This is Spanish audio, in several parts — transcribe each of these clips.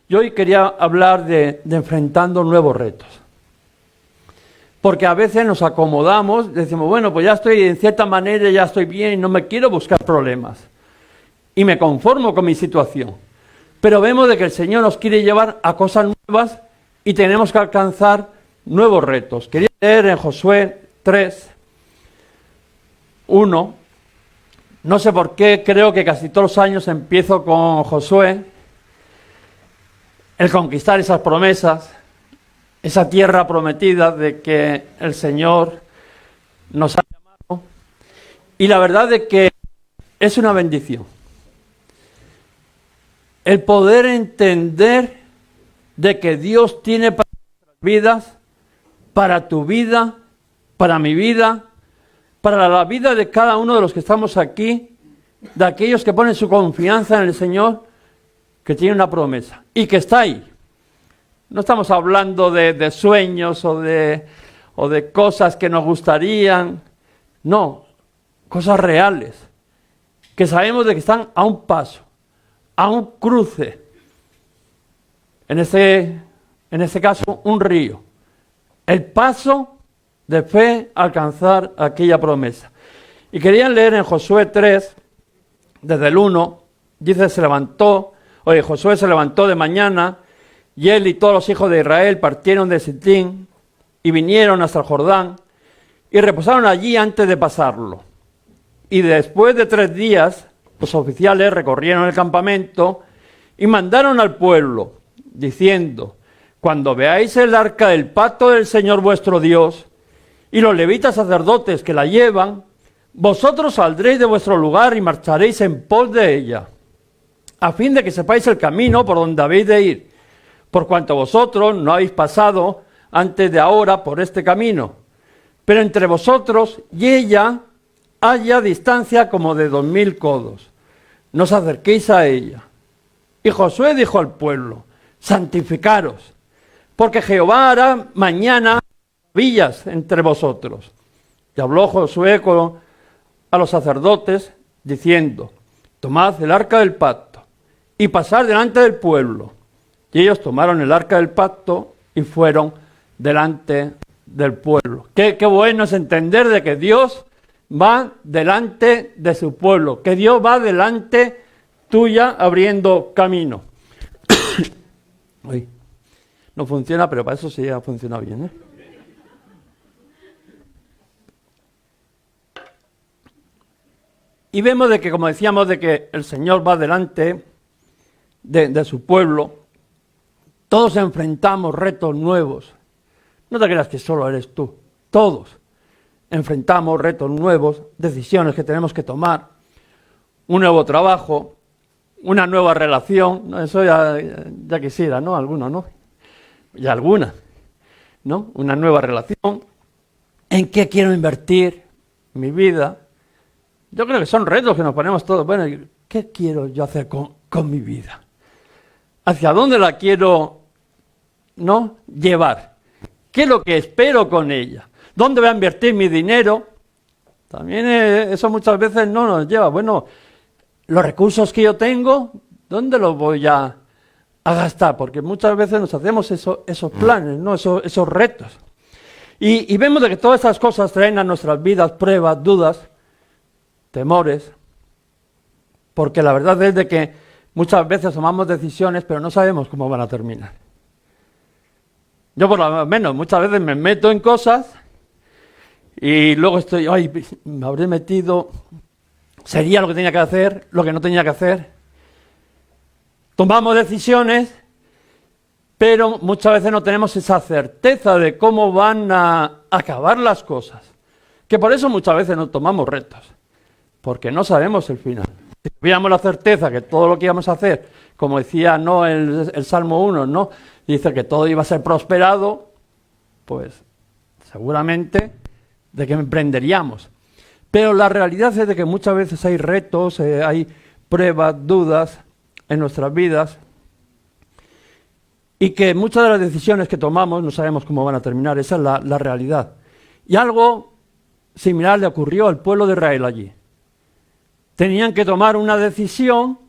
Yo hoy quería hablar de enfrentando nuevos retos. Porque a veces nos acomodamos, decimos, bueno, pues ya estoy, en cierta manera ya estoy bien y no me quiero buscar problemas. Y me conformo con mi situación. Pero vemos de que el Señor nos quiere llevar a cosas nuevas y tenemos que alcanzar nuevos retos. Quería leer en Josué 3, 1. No sé por qué, creo que casi todos los años empiezo con Josué, el conquistar esas promesas, esa tierra prometida de que el Señor nos ha llamado. Y la verdad es que es una bendición. El poder entender de que Dios tiene para nuestras vidas, para tu vida, para mi vida, para la vida de cada uno de los que estamos aquí, de aquellos que ponen su confianza en el Señor, que tiene una promesa y que está ahí. No estamos hablando de sueños o de cosas que nos gustarían, no, cosas reales, que sabemos de que están a un paso, a un cruce, en este caso un río, el paso de fe a alcanzar aquella promesa. Y querían leer en Josué 3, desde el 1, dice, Josué se levantó de mañana, y él y todos los hijos de Israel partieron de Sitín y vinieron hasta el Jordán y reposaron allí antes de pasarlo. Y después de 3 días, los oficiales recorrieron el campamento y mandaron al pueblo, diciendo, cuando veáis el arca del pacto del Señor vuestro Dios y los levitas sacerdotes que la llevan, vosotros saldréis de vuestro lugar y marcharéis en pos de ella, a fin de que sepáis el camino por donde habéis de ir, por cuanto vosotros no habéis pasado antes de ahora por este camino, pero entre vosotros y ella haya distancia como de 2000 codos. No os acerquéis a ella. Y Josué dijo al pueblo, santificaros, porque Jehová hará mañana maravillas entre vosotros. Y habló Josué a los sacerdotes, diciendo, tomad el arca del pacto y pasad delante del pueblo. Y ellos tomaron el arca del pacto y fueron delante del pueblo. Qué bueno es entender de que Dios va delante de su pueblo, que Dios va delante tuya abriendo camino. Uy, no funciona, pero para eso sí ha funcionado bien, ¿eh? Y vemos de que, como decíamos, de que el Señor va delante de su pueblo. Todos enfrentamos retos nuevos. No te creas que solo eres tú. Todos enfrentamos retos nuevos, decisiones que tenemos que tomar, un nuevo trabajo, una nueva relación. ¿No? Eso ya quisiera, ¿no? Algunos, ¿no? Y alguna, ¿no? Una nueva relación. ¿En qué quiero invertir mi vida? Yo creo que son retos que nos ponemos todos. Bueno, ¿qué quiero yo hacer con mi vida? ¿Hacia dónde la quiero llevar? ¿Qué es lo que espero con ella? ¿Dónde voy a invertir mi dinero? También eso muchas veces no nos lleva. Bueno, los recursos que yo tengo, ¿dónde los voy a gastar? Porque muchas veces nos hacemos esos planes, ¿no? Esos retos. Y vemos de que todas esas cosas traen a nuestras vidas pruebas, dudas, temores. Porque la verdad es de que muchas veces tomamos decisiones, pero no sabemos cómo van a terminar. Yo por lo menos muchas veces me meto en cosas y luego me habré metido, sería lo que tenía que hacer, lo que no tenía que hacer. Tomamos decisiones, pero muchas veces no tenemos esa certeza de cómo van a acabar las cosas. Que por eso muchas veces no tomamos retos, porque no sabemos el final. Si tuviéramos la certeza que todo lo que íbamos a hacer, como decía el Salmo 1, ¿no? Dice que todo iba a ser prosperado, pues seguramente de que emprenderíamos. Pero la realidad es de que muchas veces hay retos, hay pruebas, dudas en nuestras vidas y que muchas de las decisiones que tomamos no sabemos cómo van a terminar. Esa es la realidad. Y algo similar le ocurrió al pueblo de Israel allí. Tenían que tomar una decisión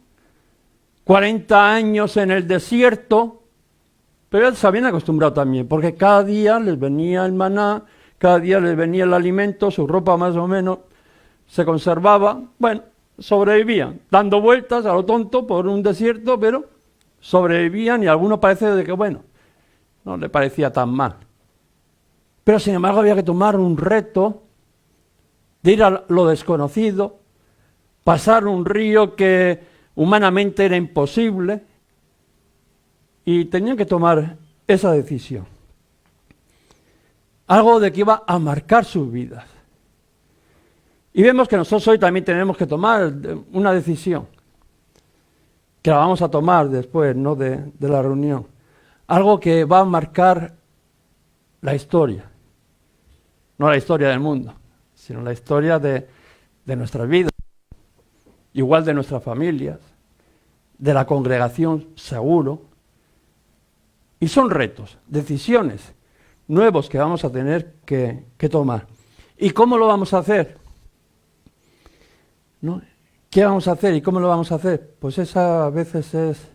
40 años en el desierto, pero se habían acostumbrado también, porque cada día les venía el maná, cada día les venía el alimento, su ropa más o menos se conservaba. Bueno, sobrevivían, dando vueltas a lo tonto por un desierto, pero sobrevivían, y a algunos parece de que, bueno, no le parecía tan mal. Pero sin embargo había que tomar un reto de ir a lo desconocido, pasar un río que humanamente era imposible, y tenían que tomar esa decisión. Algo de que iba a marcar sus vidas. Y vemos que nosotros hoy también tenemos que tomar una decisión, que la vamos a tomar después, ¿no?, de la reunión. Algo que va a marcar la historia. No la historia del mundo, sino la historia de nuestras vidas. Igual de nuestras familias, de la congregación, seguro. Y son retos, decisiones nuevos que vamos a tener que tomar. ¿Y cómo lo vamos a hacer? ¿No? ¿Qué vamos a hacer y cómo lo vamos a hacer? Pues esa a veces es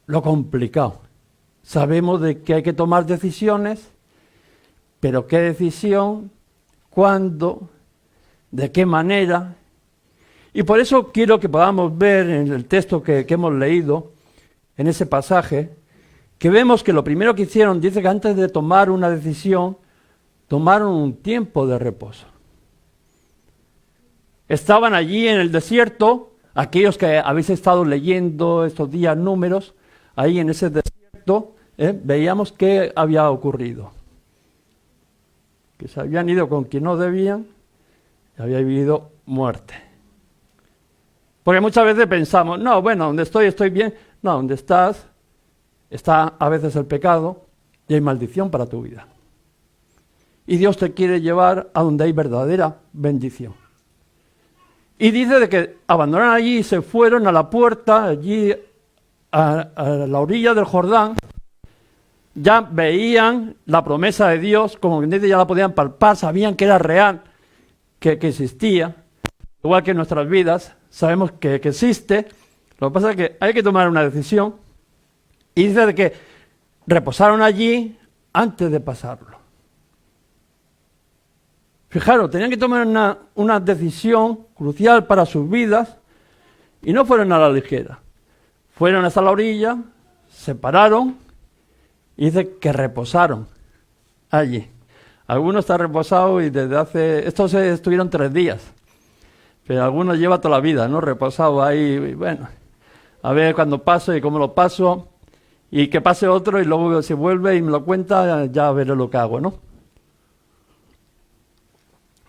lo complicado. Sabemos de que hay que tomar decisiones, pero ¿qué decisión? ¿Cuándo? ¿De qué manera? Y por eso quiero que podamos ver en el texto que hemos leído, en ese pasaje, que vemos que lo primero que hicieron, dice que antes de tomar una decisión, tomaron un tiempo de reposo. Estaban allí en el desierto, aquellos que habéis estado leyendo estos días Números, ahí en ese desierto, veíamos qué había ocurrido. Que se habían ido con quien no debían, y había habido muerte. Porque muchas veces pensamos, no, bueno, donde estoy bien. No, donde estás, está a veces el pecado y hay maldición para tu vida. Y Dios te quiere llevar a donde hay verdadera bendición. Y dice de que abandonaron allí y se fueron a la puerta, allí a la orilla del Jordán. Ya veían la promesa de Dios, como que ya la podían palpar, sabían que era real, que existía. Igual que en nuestras vidas, sabemos que existe. Lo que pasa es que hay que tomar una decisión. Y dice de que reposaron allí antes de pasarlo. Fijaros, tenían que tomar una decisión crucial para sus vidas y no fueron a la ligera. Fueron hasta la orilla, se pararon y dice que reposaron allí. Algunos están reposados y desde hace... Estos estuvieron 3 días, pero algunos llevan toda la vida, ¿no? Reposado ahí, y bueno, a ver cuándo paso y cómo lo paso, y que pase otro y luego si vuelve y me lo cuenta, ya veré lo que hago, ¿no?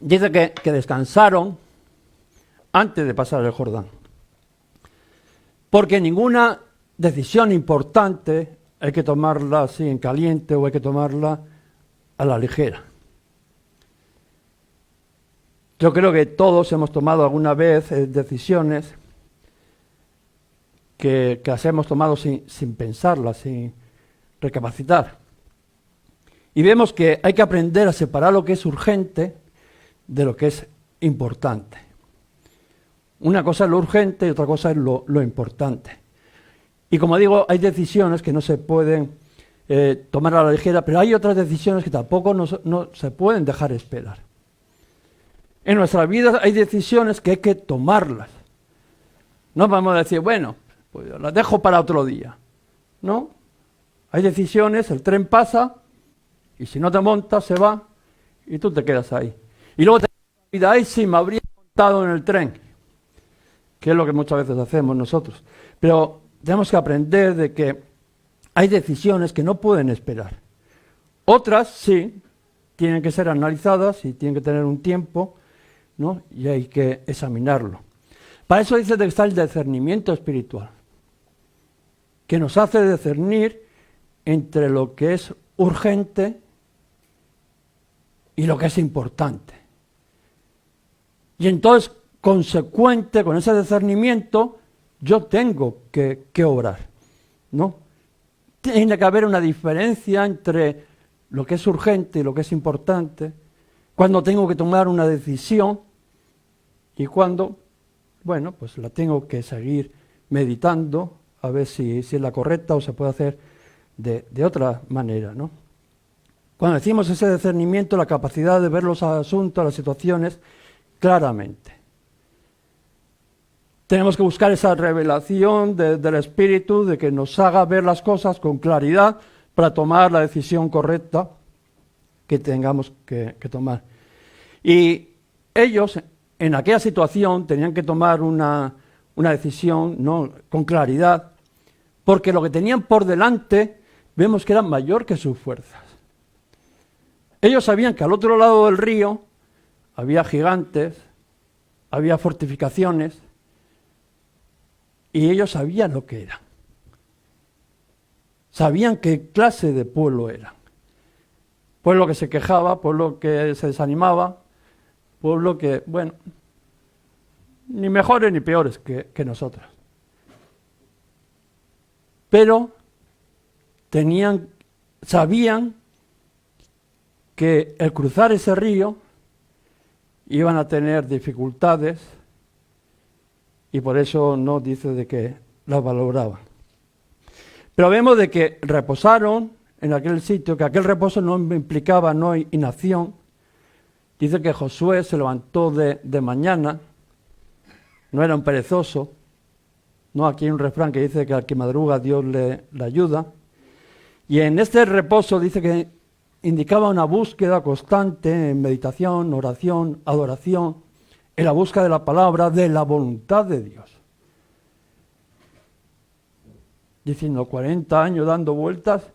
Dice que descansaron antes de pasar el Jordán. Porque ninguna decisión importante hay que tomarla así en caliente o hay que tomarla a la ligera. Yo creo que todos hemos tomado alguna vez decisiones que las hemos tomado sin pensarlas, sin recapacitar. Y vemos que hay que aprender a separar lo que es urgente de lo que es importante. Una cosa es lo urgente y otra cosa es lo importante. Y como digo, hay decisiones que no se pueden tomar a la ligera, pero hay otras decisiones que tampoco no se pueden dejar esperar. En nuestras vidas hay decisiones que hay que tomarlas. No vamos a decir, bueno, pues las dejo para otro día. No, hay decisiones, el tren pasa y si no te montas se va y tú te quedas ahí. Y luego te vida, ay, sí, me habría montado en el tren, que es lo que muchas veces hacemos nosotros. Pero tenemos que aprender de que hay decisiones que no pueden esperar. Otras sí, tienen que ser analizadas y tienen que tener un tiempo, ¿no? Y hay que examinarlo. Para eso dice que está el discernimiento espiritual, que nos hace discernir entre lo que es urgente y lo que es importante. Y entonces, consecuente con ese discernimiento, yo tengo que obrar, ¿no? Tiene que haber una diferencia entre lo que es urgente y lo que es importante, cuando tengo que tomar una decisión y cuando, bueno, pues la tengo que seguir meditando a ver si es la correcta o se puede hacer de otra manera, ¿no? Cuando decimos ese discernimiento, la capacidad de ver los asuntos, las situaciones claramente. Tenemos que buscar esa revelación del Espíritu, de que nos haga ver las cosas con claridad para tomar la decisión correcta que tengamos que tomar. Y ellos, en aquella situación, tenían que tomar una decisión, ¿no?, con claridad, porque lo que tenían por delante vemos que era mayor que sus fuerzas. Ellos sabían que al otro lado del río había gigantes, había fortificaciones, y ellos sabían lo que era. Sabían qué clase de pueblo era. Pueblo que se quejaba, pueblo que se desanimaba, pueblo que, bueno, ni mejores ni peores que nosotros. Pero sabían que el cruzar ese río iban a tener dificultades y por eso no dice de que las valoraban. Pero vemos de que reposaron en aquel sitio, que aquel reposo no implicaba no inacción. Dice que Josué se levantó de mañana, no era un perezoso. No, aquí hay un refrán que dice que al que madruga Dios le ayuda. Y en este reposo dice que indicaba una búsqueda constante en meditación, oración, adoración, en la búsqueda de la palabra, de la voluntad de Dios. Diciendo 40 años dando vueltas,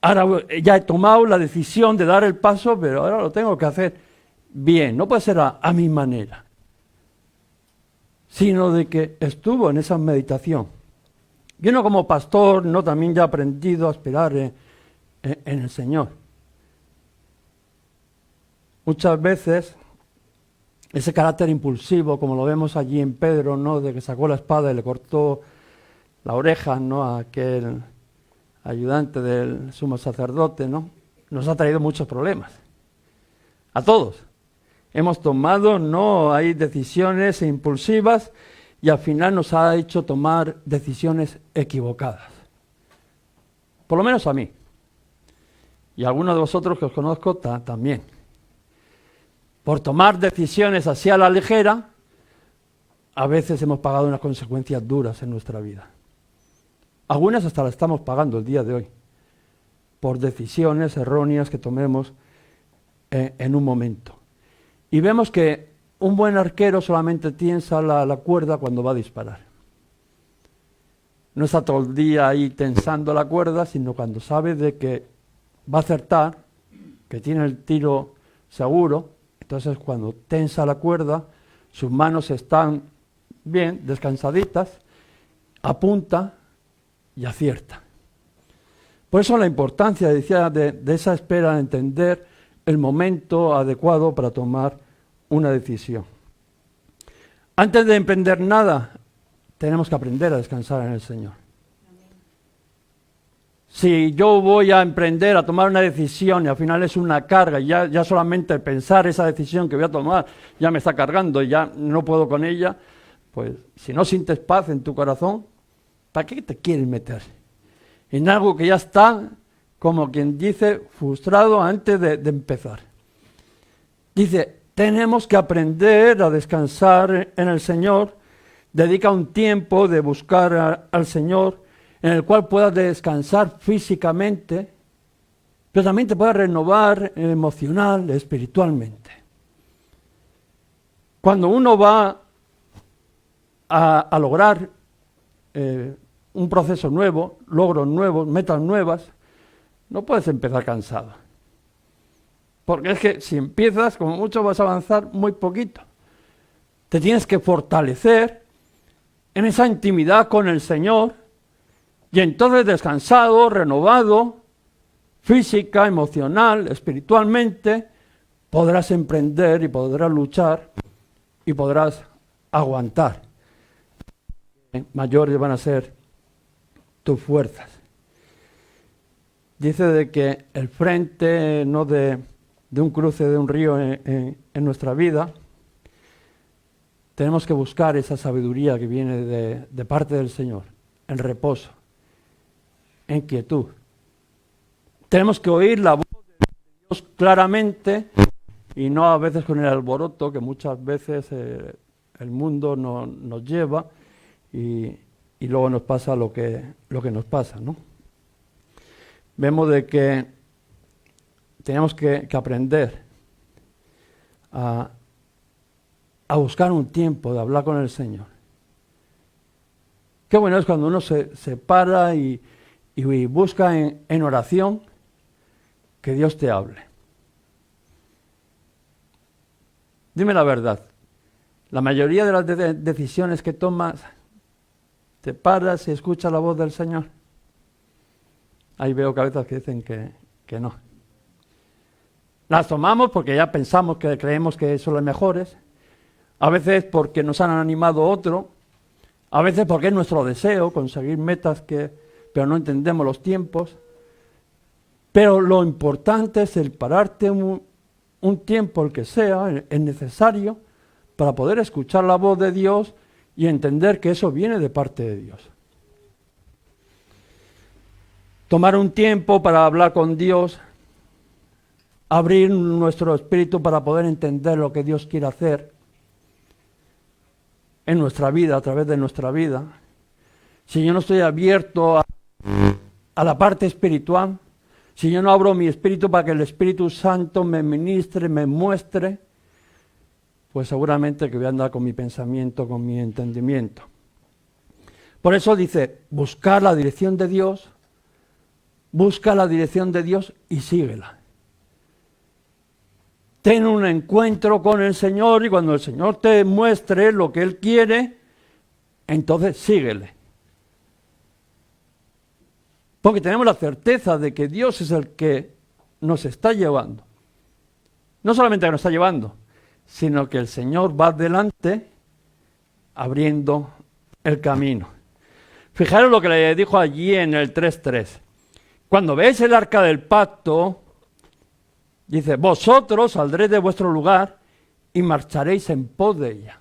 ahora ya he tomado la decisión de dar el paso, pero ahora lo tengo que hacer bien, no puede ser a mi manera, sino de que estuvo en esa meditación. Yo no como pastor, no también ya he aprendido a esperar en el Señor. Muchas veces ese carácter impulsivo, como lo vemos allí en Pedro, ¿no?, de que sacó la espada y le cortó la oreja, ¿no?, a aquel ayudante del sumo sacerdote, ¿no?, nos ha traído muchos problemas. A todos. Hemos tomado, ¿no?, hay decisiones impulsivas y al final nos ha hecho tomar decisiones equivocadas. Por lo menos a mí. Y a algunos de vosotros que os conozco también. Por tomar decisiones así a la ligera, a veces hemos pagado unas consecuencias duras en nuestra vida. Algunas hasta las estamos pagando el día de hoy, por decisiones erróneas que tomemos en un momento. Y vemos que un buen arquero solamente tiensa la cuerda cuando va a disparar. No está todo el día ahí tensando la cuerda, sino cuando sabe de que va a acertar, que tiene el tiro seguro. Entonces cuando tensa la cuerda, sus manos están bien, descansaditas, apunta y acierta. Por eso la importancia, decía, de esa espera, de entender el momento adecuado para tomar una decisión. Antes de emprender nada, tenemos que aprender a descansar en el Señor. Si yo voy a emprender, a tomar una decisión y al final es una carga, y ya solamente pensar esa decisión que voy a tomar ya me está cargando y ya no puedo con ella, pues si no sientes paz en tu corazón, ¿para qué te quieres meter en algo que ya está, como quien dice, frustrado antes de empezar? Dice, tenemos que aprender a descansar en el Señor. Dedica un tiempo de buscar al Señor en el cual puedas descansar físicamente, pero también te puedas renovar emocional, espiritualmente. Cuando uno va a lograr un proceso nuevo, logros nuevos, metas nuevas, no puedes empezar cansado. Porque es que si empiezas, como mucho vas a avanzar muy poquito. Te tienes que fortalecer en esa intimidad con el Señor y entonces descansado, renovado, física, emocional, espiritualmente, podrás emprender y podrás luchar y podrás aguantar. Mayores van a ser tus fuerzas. Dice de que el frente, no de un cruce de un río en nuestra vida, tenemos que buscar esa sabiduría que viene de parte del Señor, en reposo, en quietud. Tenemos que oír la voz de Dios claramente y no a veces con el alboroto que muchas veces el mundo nos lleva y luego nos pasa lo que nos pasa, ¿no? Vemos de que tenemos que aprender a buscar un tiempo de hablar con el Señor. Qué bueno es cuando uno se para y busca en oración que Dios te hable. Dime la verdad, la mayoría de las decisiones que tomas, ¿te paras y escuchas la voz del Señor? Ahí veo cabezas que dicen que no. Las tomamos porque ya pensamos que creemos que son las mejores, a veces porque nos han animado otro, a veces porque es nuestro deseo conseguir metas pero no entendemos los tiempos. Pero lo importante es el pararte un tiempo, el que sea, es necesario para poder escuchar la voz de Dios y entender que eso viene de parte de Dios. Tomar un tiempo para hablar con Dios, abrir nuestro espíritu para poder entender lo que Dios quiere hacer en nuestra vida, a través de nuestra vida. Si yo no estoy abierto a la parte espiritual, si yo no abro mi espíritu para que el Espíritu Santo me ministre, me muestre, pues seguramente que voy a andar con mi pensamiento, con mi entendimiento. Por eso dice, buscar la dirección de Dios, busca la dirección de Dios y síguela. Ten un encuentro con el Señor y cuando el Señor te muestre lo que Él quiere, entonces síguele. Porque tenemos la certeza de que Dios es el que nos está llevando. No solamente que nos está llevando, sino que el Señor va adelante abriendo el camino. Fijaros lo que le dijo allí en el 3:3. Cuando veáis el arca del pacto, dice, vosotros saldréis de vuestro lugar y marcharéis en pos de ella.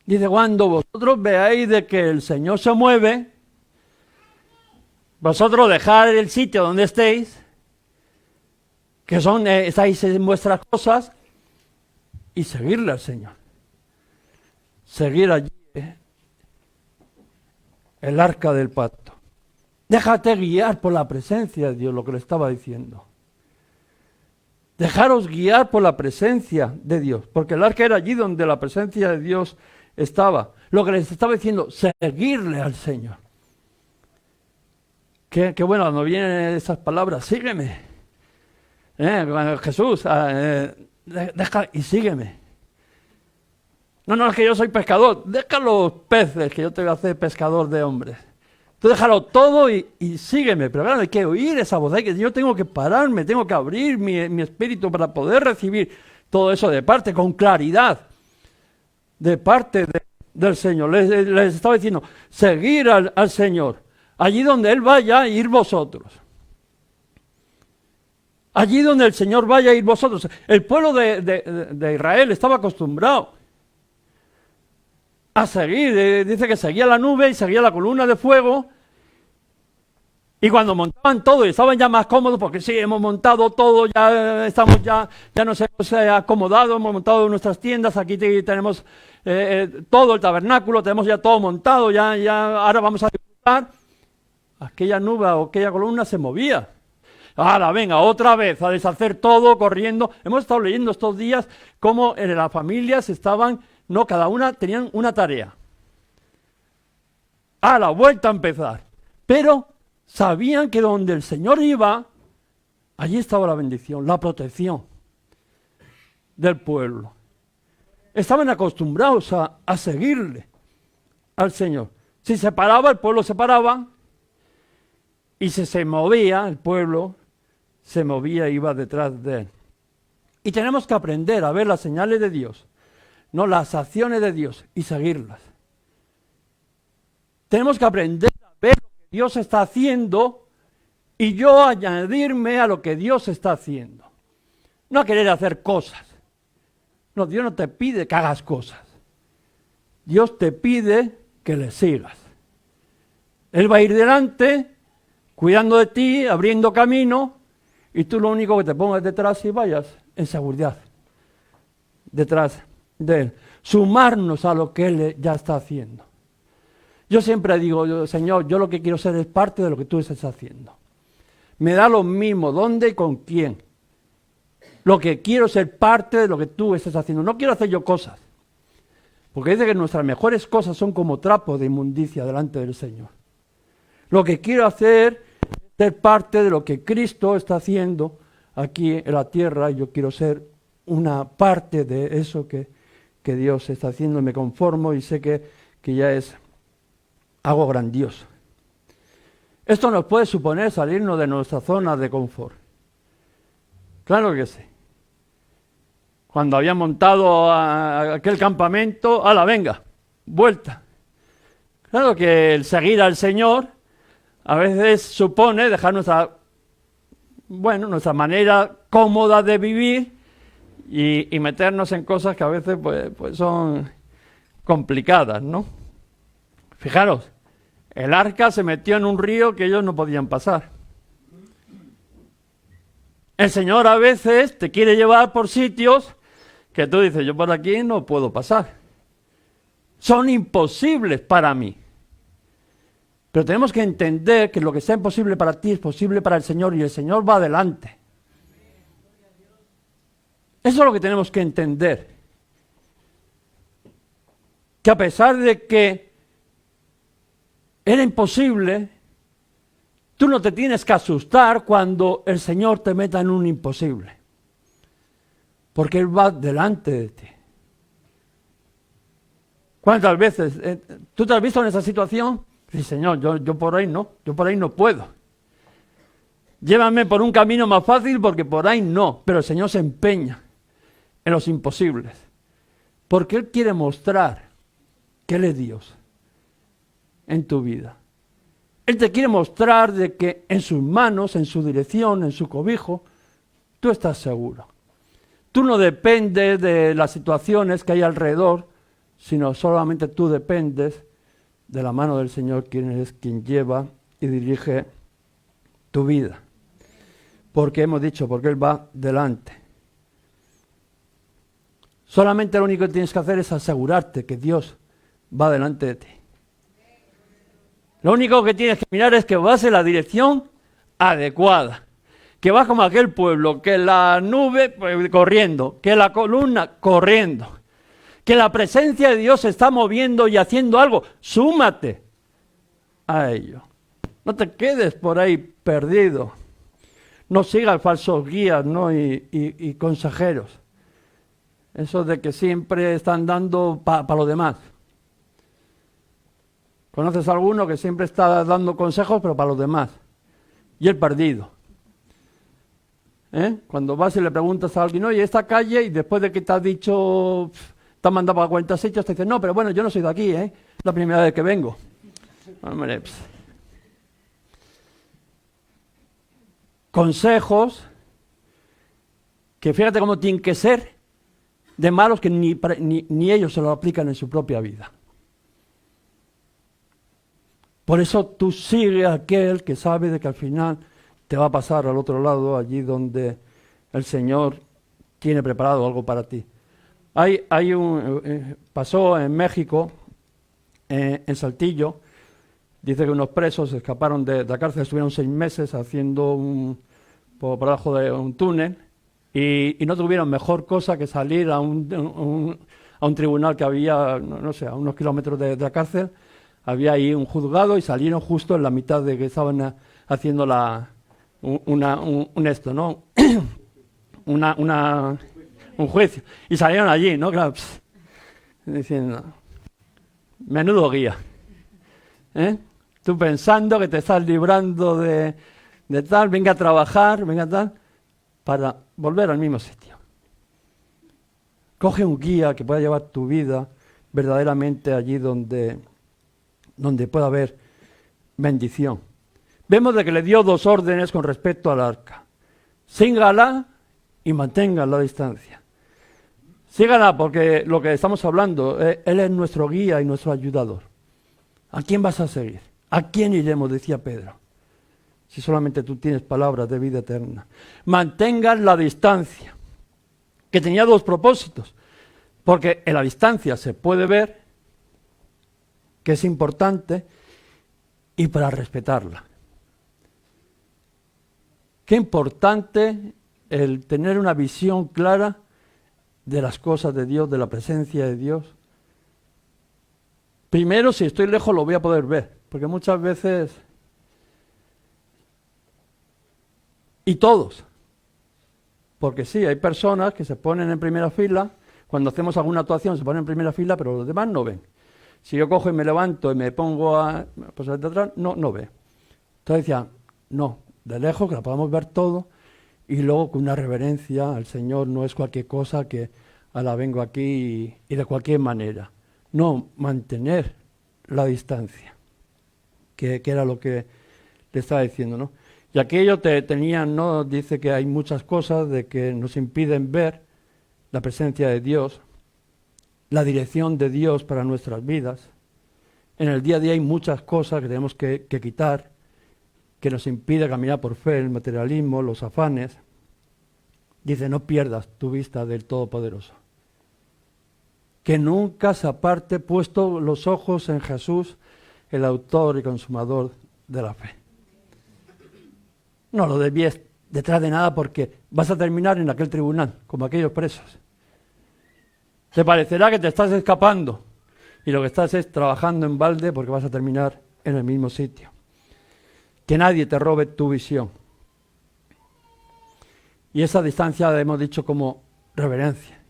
Dice, cuando vosotros veáis de que el Señor se mueve, vosotros dejar el sitio donde estéis, que estáis en vuestras cosas, y seguirle al Señor. Seguir allí el arca del pacto. Déjate guiar por la presencia de Dios, lo que le estaba diciendo. Dejaros guiar por la presencia de Dios, porque el arca era allí donde la presencia de Dios estaba. Lo que les estaba diciendo, seguirle al Señor. Qué bueno cuando vienen esas palabras, sígueme. Jesús, deja y sígueme. No, es que yo soy pescador. Deja los peces, que yo te voy a hacer pescador de hombres. Tú déjalo todo y sígueme. Pero claro, hay que oír esa voz. Yo tengo que pararme, tengo que abrir mi espíritu para poder recibir todo eso de parte, con claridad. De parte del Señor. Les estaba diciendo, seguir al Señor. Allí donde Él vaya, ir vosotros. Allí donde el Señor vaya, ir vosotros. El pueblo de Israel estaba acostumbrado a seguir. Dice que seguía la nube y seguía la columna de fuego. Y cuando montaban todo y estaban ya más cómodos, porque sí, hemos montado todo, ya nos hemos acomodado, hemos montado nuestras tiendas, aquí tenemos todo el tabernáculo, tenemos ya todo montado, ya ahora vamos a disfrutar. Aquella nube o aquella columna se movía. Ahora, venga, otra vez a deshacer todo, corriendo. Hemos estado leyendo estos días cómo en las familias cada una tenían una tarea. A la vuelta a empezar. Pero sabían que donde el Señor iba, allí estaba la bendición, la protección del pueblo. Estaban acostumbrados a seguirle al Señor. Si se paraba, el pueblo se paraba. Y si se movía, el pueblo se movía e iba detrás de él. Y tenemos que aprender a ver las señales de Dios, no las acciones de Dios, y seguirlas. Tenemos que aprender a ver lo que Dios está haciendo y yo añadirme a lo que Dios está haciendo. No a querer hacer cosas. No, Dios no te pide que hagas cosas. Dios te pide que le sigas. Él va a ir delante, cuidando de ti, abriendo camino, y tú lo único que te pongas detrás y vayas en seguridad. Detrás de Él. Sumarnos a lo que Él ya está haciendo. Yo siempre digo, Señor, yo lo que quiero ser es parte de lo que tú estás haciendo. Me da lo mismo, dónde y con quién. Lo que quiero es ser parte de lo que tú estás haciendo. No quiero hacer yo cosas. Porque dice que nuestras mejores cosas son como trapos de inmundicia delante del Señor. Lo que quiero hacer es ser parte de lo que Cristo está haciendo aquí en la tierra. Y yo quiero ser una parte de eso que Dios está haciendo. Me conformo y sé que ya es algo grandioso. Esto nos puede suponer salirnos de nuestra zona de confort. Claro que sí. Cuando había montado aquel campamento, ¡hala, venga! Vuelta. Claro que el seguir al Señor a veces supone dejar nuestra manera cómoda de vivir y meternos en cosas que a veces pues son complicadas, ¿no? Fijaros, el arca se metió en un río que ellos no podían pasar. El Señor a veces te quiere llevar por sitios que tú dices, yo por aquí no puedo pasar. Son imposibles para mí. Pero tenemos que entender que lo que sea imposible para ti es posible para el Señor y el Señor va adelante. Eso es lo que tenemos que entender. Que a pesar de que era imposible, tú no te tienes que asustar cuando el Señor te meta en un imposible. Porque Él va delante de ti. ¿Cuántas veces tú te has visto en esa situación? Sí, Señor, yo por ahí no puedo. Llévame por un camino más fácil porque por ahí no. Pero el Señor se empeña en los imposibles. Porque Él quiere mostrar que Él es Dios en tu vida. Él te quiere mostrar de que en sus manos, en su dirección, en su cobijo, tú estás seguro. Tú no dependes de las situaciones que hay alrededor, sino solamente tú dependes de la mano del Señor, quien es quien lleva y dirige tu vida. Porque hemos dicho, porque Él va delante. Solamente lo único que tienes que hacer es asegurarte que Dios va delante de ti. Lo único que tienes que mirar es que vas en la dirección adecuada. Que vas como aquel pueblo, que la nube pues, corriendo, que la columna corriendo. Que la presencia de Dios se está moviendo y haciendo algo. Súmate a ello. No te quedes por ahí perdido. No sigas falsos guías, ¿no? y consejeros. Eso de que siempre están dando para lo demás. ¿Conoces a alguno que siempre está dando consejos, pero para los demás? Y el perdido. Cuando vas y le preguntas a alguien, oye, esta calle, y después de que te has dicho, te han mandado para 40 sitios, te dicen, no, pero bueno, yo no soy de aquí, es la primera vez que vengo. Hombre, consejos que fíjate cómo tienen que ser de malos que ni ellos se lo aplican en su propia vida. Por eso tú sigues a aquel que sabe de que al final te va a pasar al otro lado, allí donde el Señor tiene preparado algo para ti. Pasó en México, en Saltillo, dice que unos presos escaparon de la cárcel, estuvieron 6 meses haciendo por debajo de un túnel y no tuvieron mejor cosa que salir a un tribunal que había, no sé, a unos kilómetros de la cárcel. Había ahí un juzgado y salieron justo en la mitad de que estaban haciendo un juicio. Y salieron allí, ¿no? Claro, diciendo, menudo guía. Tú pensando que te estás librando de tal, venga a trabajar, venga tal, para volver al mismo sitio. Coge un guía que pueda llevar tu vida verdaderamente allí donde pueda haber bendición. Vemos de que le dio 2 órdenes con respecto al arca. Síngala y mantenga la distancia. Sígala, porque lo que estamos hablando, Él es nuestro guía y nuestro ayudador. ¿A quién vas a seguir? ¿A quién iremos? Decía Pedro. Si solamente tú tienes palabras de vida eterna. Mantengan la distancia, que tenía dos propósitos. Porque en la distancia se puede ver que es importante y para respetarla. Qué importante el tener una visión clara de las cosas de Dios, de la presencia de Dios. Primero, si estoy lejos lo voy a poder ver, porque muchas veces, y todos, porque sí, hay personas que se ponen en primera fila, cuando hacemos alguna actuación se ponen en primera fila, pero los demás no ven. Si yo cojo y me levanto y me pongo a pasar de atrás, no ve. Entonces decían, no, de lejos, que la podamos ver todo, y luego con una reverencia al Señor, no es cualquier cosa que la vengo aquí y de cualquier manera. No, mantener la distancia, que era lo que le estaba diciendo, ¿no? Y aquello tenían, ¿no? Dice que hay muchas cosas de que nos impiden ver la presencia de Dios, la dirección de Dios para nuestras vidas. En el día a día hay muchas cosas que tenemos que quitar, que nos impide caminar por fe, el materialismo, los afanes. Dice, no pierdas tu vista del Todopoderoso. Que nunca se aparte puesto los ojos en Jesús, el autor y consumador de la fe. No lo desvíes detrás de nada porque vas a terminar en aquel tribunal, como aquellos presos. Te parecerá que te estás escapando y lo que estás es trabajando en balde porque vas a terminar en el mismo sitio. Que nadie te robe tu visión. Y esa distancia la hemos dicho como reverencia.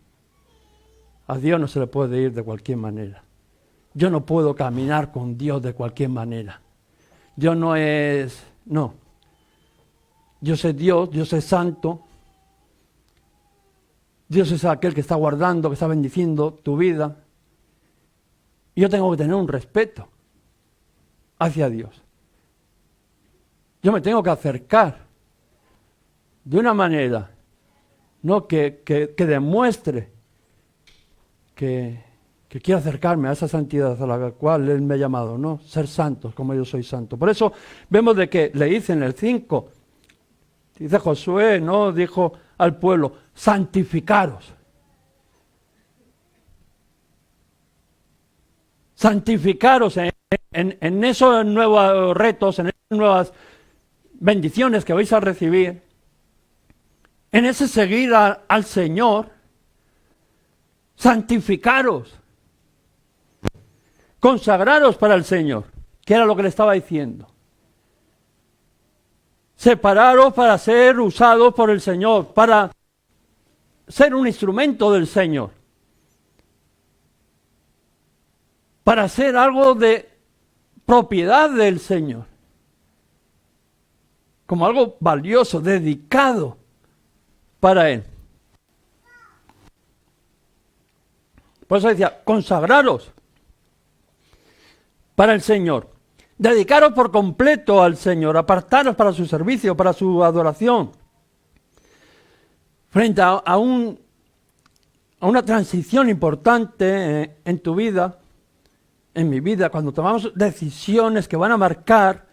A Dios no se le puede ir de cualquier manera. Yo no puedo caminar con Dios de cualquier manera. No. Dios es Dios, Dios es santo. Dios es aquel que está guardando, que está bendiciendo tu vida. Y yo tengo que tener un respeto hacia Dios. Yo me tengo que acercar de una manera, ¿no? que demuestre que quiero acercarme a esa santidad a la cual Él me ha llamado, ¿no? Ser santos como yo soy santo. Por eso vemos de que le dice en el 5, dice Josué, ¿no? Dijo al pueblo, santificaros. Santificaros en esos nuevos retos, en esas nuevas bendiciones que vais a recibir, en ese seguir al Señor, santificaros, consagraros para el Señor, que era lo que le estaba diciendo. Separaros para ser usados por el Señor, para ser un instrumento del Señor, para ser algo de propiedad del Señor, como algo valioso, dedicado para Él. Por eso decía, consagraros para el Señor, dedicaros por completo al Señor, apartaros para su servicio, para su adoración. Frente a una transición importante en tu vida, en mi vida, cuando tomamos decisiones que van a marcar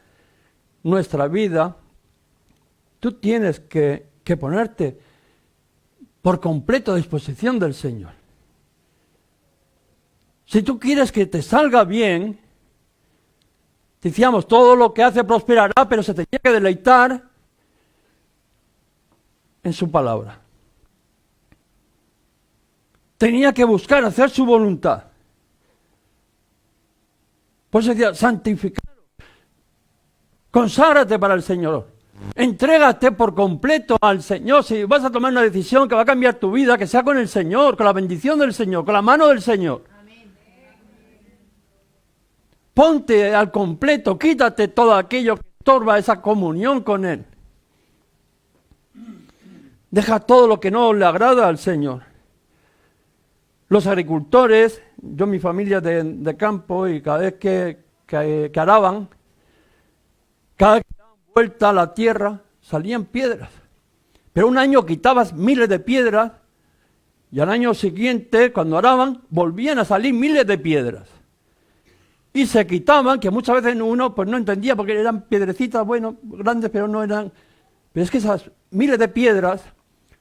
nuestra vida, tú tienes que ponerte por completo a disposición del Señor. Si tú quieres que te salga bien, decíamos, todo lo que hace prosperará, pero se te tiene que deleitar en su palabra. Tenía que buscar hacer su voluntad. Por eso decía, santificaros. Conságrate para el Señor. Entrégate por completo al Señor. Si vas a tomar una decisión que va a cambiar tu vida, que sea con el Señor, con la bendición del Señor, con la mano del Señor. Ponte al completo, quítate todo aquello que estorba esa comunión con Él. Deja todo lo que no le agrada al Señor. Los agricultores, yo mi familia de campo, y cada vez que araban, cada vez que daban vuelta a la tierra, salían piedras. Pero un año quitabas miles de piedras Y al año siguiente, cuando araban, volvían a salir miles de piedras. Y se quitaban, que muchas veces uno pues no entendía, porque eran piedrecitas, bueno, grandes, pero no eran... Pero es que esas miles de piedras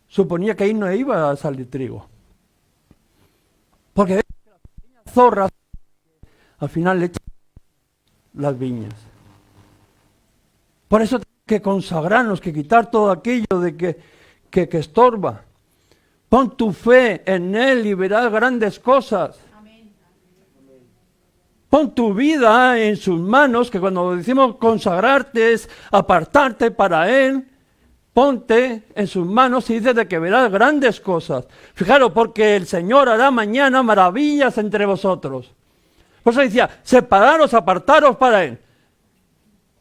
suponía que ahí no iba a salir trigo. Porque las zorras al final le echan las viñas. Por eso tenemos que consagrarnos, que quitar todo aquello de que estorba. Pon tu fe en Él y verás grandes cosas. Amén. Pon tu vida en sus manos, que cuando decimos consagrarte es apartarte para Él. Ponte en sus manos y dice de que verás grandes cosas. Fijaros, porque el Señor hará mañana maravillas entre vosotros. Por eso decía, separaros, apartaros para Él.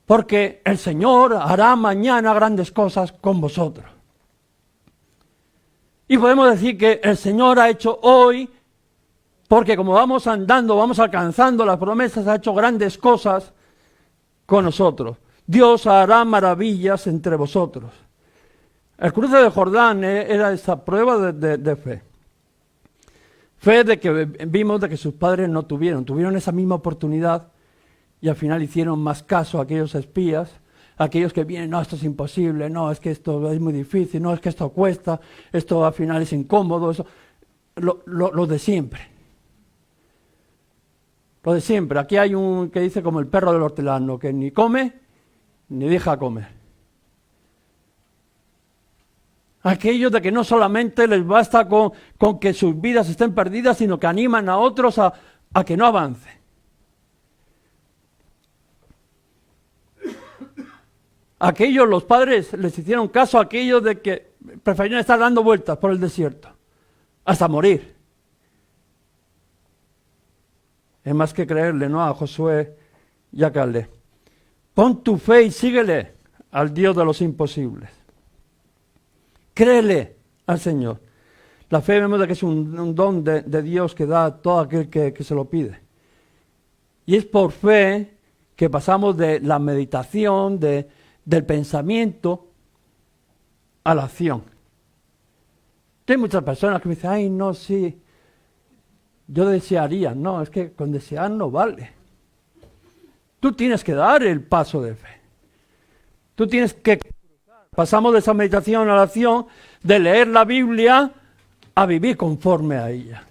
Porque el Señor hará mañana grandes cosas con vosotros. Y podemos decir que el Señor ha hecho hoy, porque como vamos andando, vamos alcanzando las promesas, ha hecho grandes cosas con nosotros. Dios hará maravillas entre vosotros. El cruce de Jordán era esa prueba de fe. Fe de que vimos de que sus padres no tuvieron esa misma oportunidad y al final hicieron más caso a aquellos espías, a aquellos que vienen, no, esto es imposible, no, es que esto es muy difícil, no, es que esto cuesta, esto al final es incómodo, eso, lo de siempre. Lo de siempre. Aquí hay un que dice como el perro del hortelano, que ni come ni deja comer. Aquellos de que no solamente les basta con que sus vidas estén perdidas, sino que animan a otros a que no avancen. Aquellos, los padres, les hicieron caso a aquellos de que preferían estar dando vueltas por el desierto, hasta morir. Es más que creerle, ¿no?, a Josué y a Caleb. Pon tu fe y síguele al Dios de los imposibles. Créele al Señor. La fe vemos de que es un don de Dios que da a todo aquel que se lo pide. Y es por fe que pasamos de la meditación, del pensamiento a la acción. Hay muchas personas que me dicen, ay, no, sí, yo desearía. No, es que con desear no vale. Tú tienes que dar el paso de fe. Tú tienes que... Pasamos de esa meditación a la acción, de leer la Biblia a vivir conforme a ella,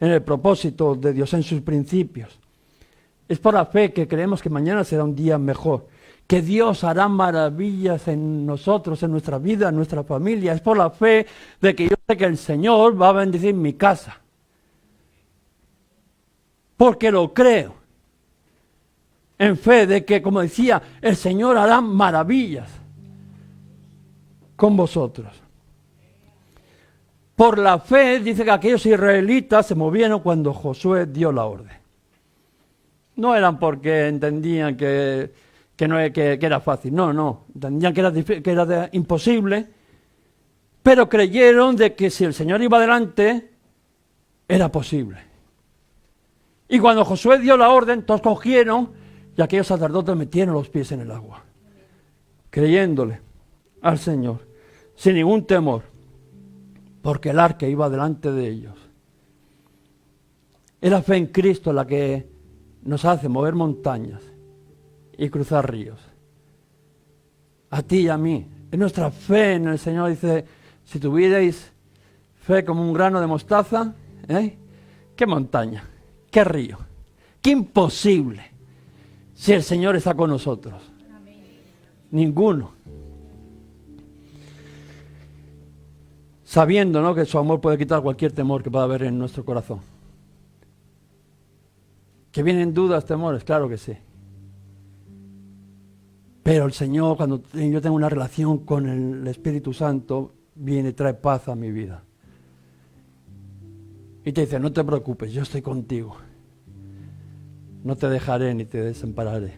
en el propósito de Dios, en sus principios. Es por la fe que creemos que mañana será un día mejor, que Dios hará maravillas en nosotros, en nuestra vida, en nuestra familia. Es por la fe de que yo sé que el Señor va a bendecir mi casa. Porque lo creo. En fe de que, como decía, el Señor hará maravillas con vosotros. Por la fe, dice que aquellos israelitas se movieron cuando Josué dio la orden. No eran porque entendían que era fácil, no, entendían que era imposible, pero creyeron de que si el Señor iba adelante, era posible. Y cuando Josué dio la orden, todos cogieron y aquellos sacerdotes metieron los pies en el agua, creyéndole al Señor, sin ningún temor, porque el arca iba delante de ellos. Es la fe en Cristo la que nos hace mover montañas y cruzar ríos. A ti y a mí. Es nuestra fe en el Señor. Dice, si tuvierais fe como un grano de mostaza, ¿qué montaña? ¿Qué río? ¿Qué imposible? Si el Señor está con nosotros. Amén. Ninguno. Sabiendo, ¿no?, que su amor puede quitar cualquier temor que pueda haber en nuestro corazón. ¿Que vienen dudas, temores? Claro que sí. Pero el Señor, cuando yo tengo una relación con el Espíritu Santo, viene y trae paz a mi vida. Y te dice, no te preocupes, yo estoy contigo. No te dejaré ni te desampararé.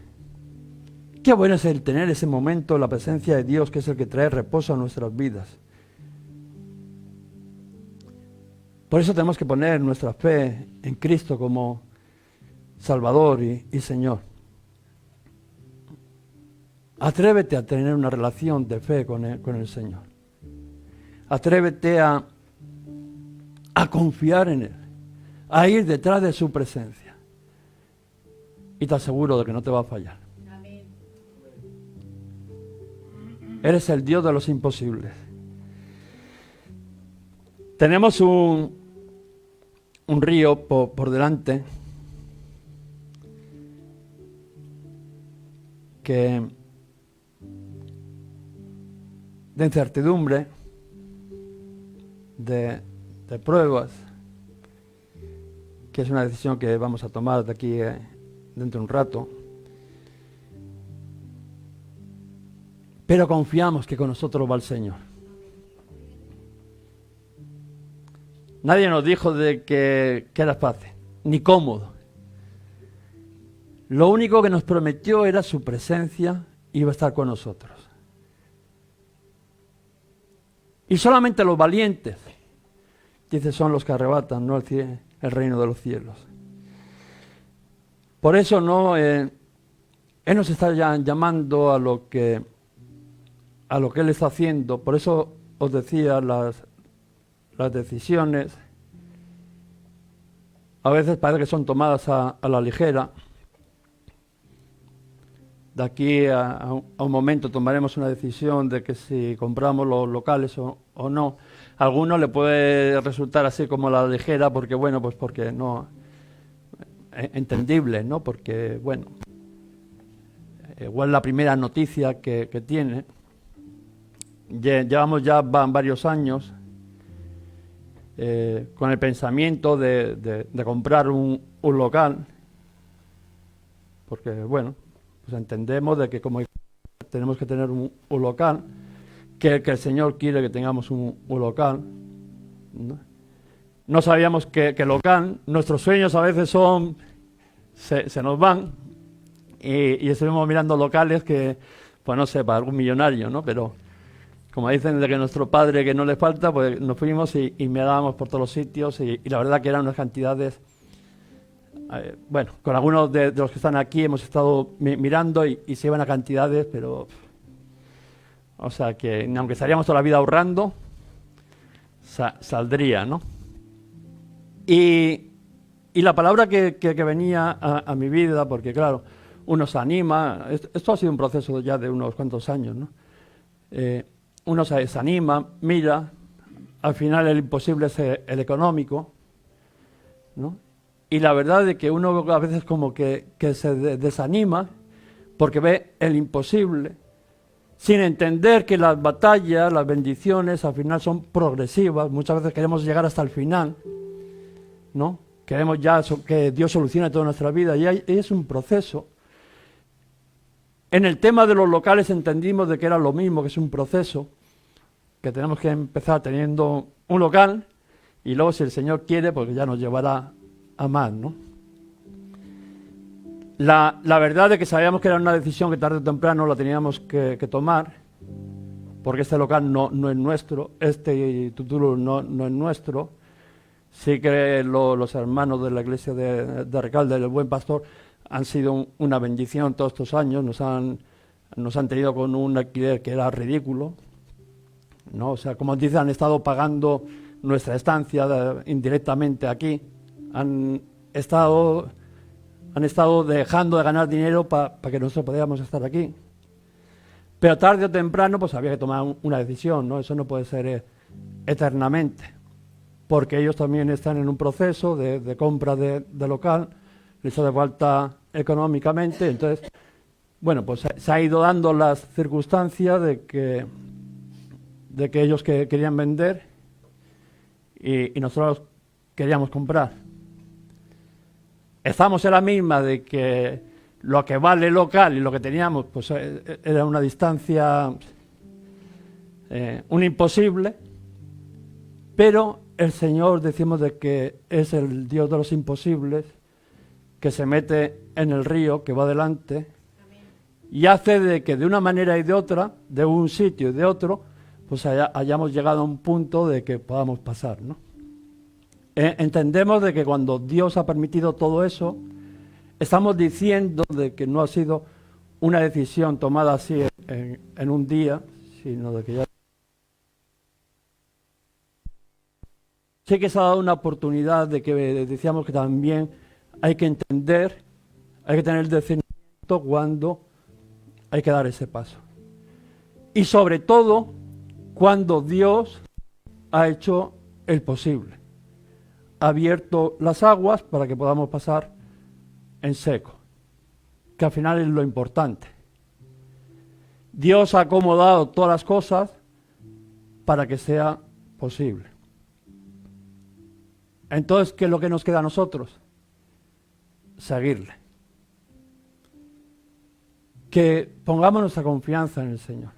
Qué bueno es el tener ese momento, la presencia de Dios, que es el que trae reposo a nuestras vidas. Por eso tenemos que poner nuestra fe en Cristo como Salvador y Señor. Atrévete a tener una relación de fe con el Señor. Atrévete a a confiar en Él, a ir detrás de su presencia. Y te aseguro de que no te va a fallar. Amén. Eres el Dios de los imposibles. Tenemos un río por delante que de incertidumbre, de pruebas, que es una decisión que vamos a tomar de aquí dentro de un rato. Pero confiamos que con nosotros va el Señor. Nadie nos dijo de que era fácil, ni cómodo. Lo único que nos prometió era su presencia, iba a estar con nosotros. Y solamente los valientes, dice, son los que arrebatan, no el reino de los cielos. Por eso no, Él nos está llamando a lo que Él está haciendo. Por eso os decía, las decisiones a veces parece que son tomadas a la ligera. De aquí a un momento tomaremos una decisión de que si compramos los locales o no. A algunos le puede resultar así como a la ligera, porque bueno, pues porque no, entendible, ¿no? Porque bueno, igual la primera noticia que tiene. Llevamos ya varios años con el pensamiento de comprar un local, porque bueno, pues entendemos de que como tenemos que tener un local, que el Señor quiere que tengamos un local. No sabíamos que local, nuestros sueños a veces se nos van y estuvimos mirando locales que, pues no sé, para algún millonario, ¿no? Pero como dicen de que nuestro padre que no le falta, pues nos fuimos y mirábamos por todos los sitios y la verdad que eran unas cantidades. Bueno, con algunos de los que están aquí hemos estado mirando y se iban a cantidades, pero o sea que aunque estaríamos toda la vida ahorrando, saldría, ¿no? Y la palabra que venía a mi vida, porque claro, uno se anima, esto ha sido un proceso ya de unos cuantos años, ¿no? Uno se anima, mira, al final el imposible es el económico, ¿no? Y la verdad es que uno a veces como que se desanima porque ve el imposible, sin entender que las batallas, las bendiciones al final son progresivas. Muchas veces queremos llegar hasta el final, ¿no? Queremos ya que Dios solucione toda nuestra vida y es un proceso. En el tema de los locales entendimos de que era lo mismo, que es un proceso, que tenemos que empezar teniendo un local y luego si el Señor quiere, pues ya nos llevará a más, ¿no? La verdad es que sabíamos que era una decisión que tarde o temprano la teníamos que tomar, porque este local no es nuestro, este título no es nuestro. Sí que los hermanos de la iglesia de Recalde, del Buen Pastor, han sido una bendición todos estos años, nos han tenido con un alquiler que era ridículo, ¿no? O sea, como dicen, han estado pagando nuestra estancia indirectamente aquí. Han estado dejando de ganar dinero para que nosotros podamos estar aquí. Pero tarde o temprano pues había que tomar una decisión, ¿no? Eso no puede ser eternamente, porque ellos también están en un proceso de compra de local, les hace falta económicamente, entonces, bueno, pues se ha ido dando las circunstancias de que ellos querían vender y nosotros queríamos comprar. Estamos en la misma de que lo que vale local y lo que teníamos pues era una distancia, un imposible, pero el Señor decimos de que es el Dios de los imposibles, que se mete en el río, que va adelante, y hace de que de una manera y de otra, de un sitio y de otro, pues hayamos llegado a un punto de que podamos pasar, ¿no? Entendemos de que cuando Dios ha permitido todo eso, estamos diciendo de que no ha sido una decisión tomada así en un día, sino de que ya sé que se ha dado una oportunidad de que decíamos que también hay que entender, hay que tener el discernimiento cuando hay que dar ese paso. Y sobre todo, cuando Dios ha hecho el posible. Ha abierto las aguas para que podamos pasar en seco, que al final es lo importante. Dios ha acomodado todas las cosas para que sea posible. Entonces, ¿qué es lo que nos queda a nosotros? Seguirle. Que pongamos nuestra confianza en el Señor.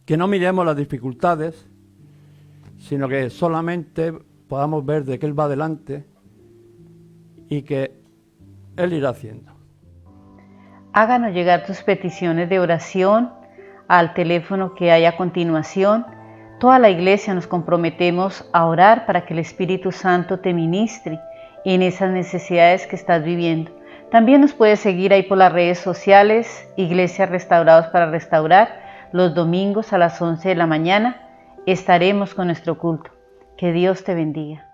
Que no miremos las dificultades, sino que solamente podamos ver de que Él va adelante y que Él irá haciendo. Háganos llegar tus peticiones de oración al teléfono que hay a continuación. Toda la iglesia nos comprometemos a orar para que el Espíritu Santo te ministre en esas necesidades que estás viviendo. También nos puedes seguir ahí por las redes sociales, Iglesias Restaurados para Restaurar. Los domingos a las 11 de la mañana estaremos con nuestro culto. Que Dios te bendiga.